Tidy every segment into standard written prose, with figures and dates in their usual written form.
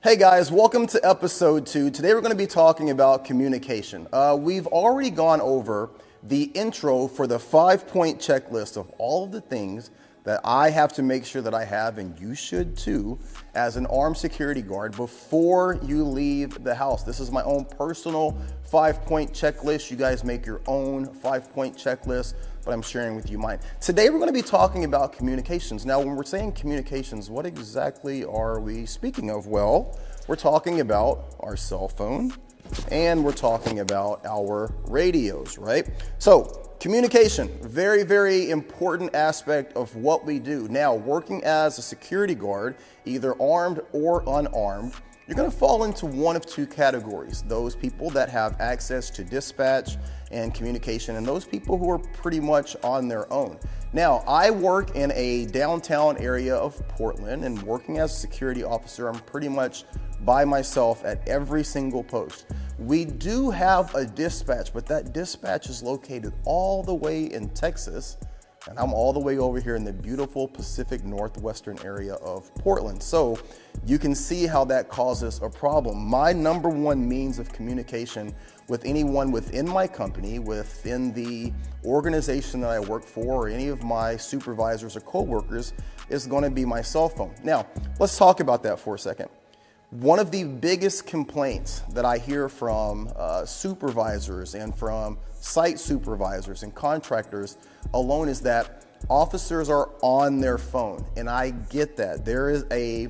Hey guys, welcome to episode 2. Today we're going to be talking about communication. We've already gone over the intro for the 5-point checklist of all of the things that I have to make sure that I have, and you should too, as an armed security guard before you leave the house. This is my own personal 5-point checklist. You guys make your own 5-point checklist, but I'm sharing with you mine. Today we're going to be talking about communications. Now, when we're saying communications, what exactly are we speaking of? Well, we're talking about our cell phone and we're talking about our radios, right? So communication, very, very important aspect of what we do. Now, working as a security guard, either armed or unarmed, you're going to fall into one of two categories. Those people that have access to dispatch and communication, and those people who are pretty much on their own. Now, I work in a downtown area of Portland, and working as a security officer, I'm pretty much by myself at every single post. We do have a dispatch, but that dispatch is located all the way in Texas, and I'm all the way over here in the beautiful Pacific Northwestern area of Portland. So you can see how that causes a problem. My number one means of communication with anyone within my company, within the organization that I work for, or any of my supervisors or coworkers, is going to be my cell phone. Now, let's talk about that for a second. One of the biggest complaints that I hear from supervisors and from site supervisors and contractors alone is that officers are on their phone, and I get that. There is a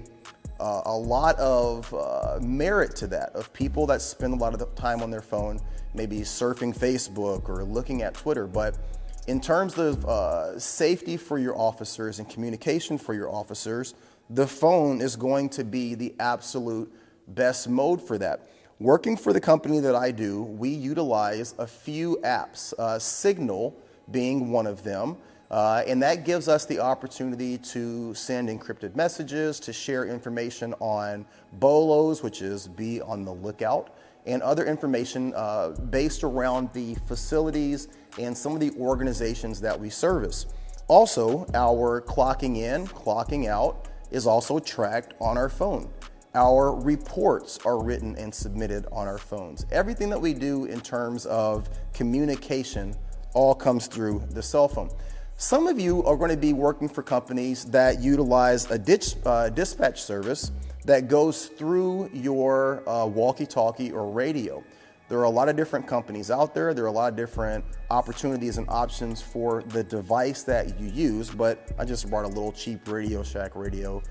lot of merit to that, of people that spend a lot of the time on their phone, maybe surfing Facebook or looking at Twitter. But in terms of safety for your officers and communication for your officers, the phone is going to be the absolute best mode for that. Working for the company that I do, we utilize a few apps, Signal being one of them, and that gives us the opportunity to send encrypted messages, to share information on BOLOs, which is be on the lookout, and other information based around the facilities and some of the organizations that we service. Also, our clocking in, clocking out is also tracked on our phone. Our reports are written and submitted on our phones. Everything that we do in terms of communication all comes through the cell phone. Some of you are going to be working for companies that utilize a dispatch service that goes through your walkie-talkie or radio. There are a lot of different companies out there. There are a lot of different opportunities and options for the device that you use, but I just brought a little cheap Radio Shack radio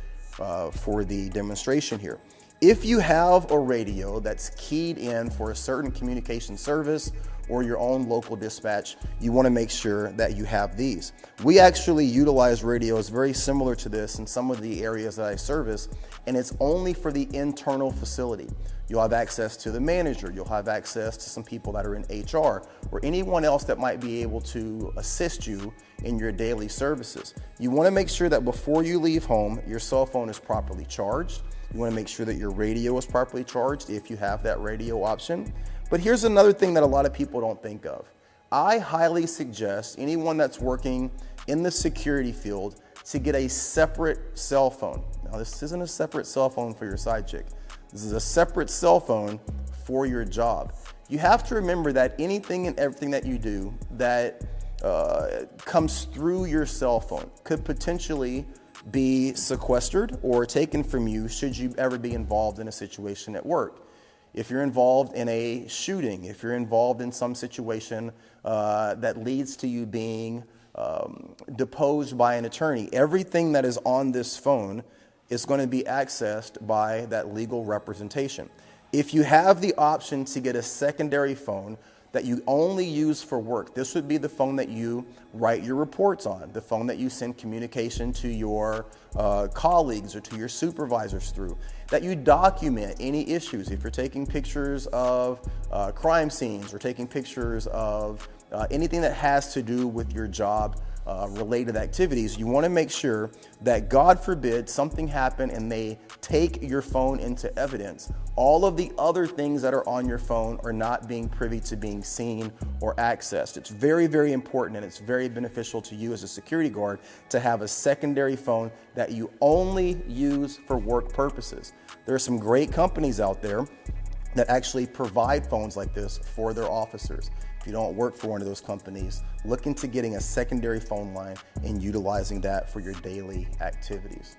for the demonstration here. If you have a radio that's keyed in for a certain communication service or your own local dispatch, you want to make sure that you have these. We actually utilize radios very similar to this in some of the areas that I service, and it's only for the internal facility. You'll have access to the manager, you'll have access to some people that are in HR, or anyone else that might be able to assist you in your daily services. You want to make sure that before you leave home, your cell phone is properly charged. You want to make sure that your radio is properly charged if you have that radio option. But here's another thing that a lot of people don't think of. I highly suggest anyone that's working in the security field to get a separate cell phone. Now, this isn't a separate cell phone for your side chick. This is a separate cell phone for your job. You have to remember that anything and everything that you do that comes through your cell phone could potentially be sequestered or taken from you should you ever be involved in a situation at work. If you're involved in a shooting, if you're involved in some situation that leads to you being deposed by an attorney, everything that is on this phone is going to be accessed by that legal representation. If you have the option to get a secondary phone that you only use for work, this would be the phone that you write your reports on, the phone that you send communication to your colleagues or to your supervisors through, that you document any issues. If you're taking pictures of crime scenes or taking pictures of anything that has to do with your job, related activities, you want to make sure that, God forbid, something happened and they take your phone into evidence, all of the other things that are on your phone are not being privy to being seen or accessed. It's very, very important, and it's very beneficial to you as a security guard to have a secondary phone that you only use for work purposes. There are some great companies out there that actually provide phones like this for their officers. If you don't work for one of those companies, look into getting a secondary phone line and utilizing that for your daily activities.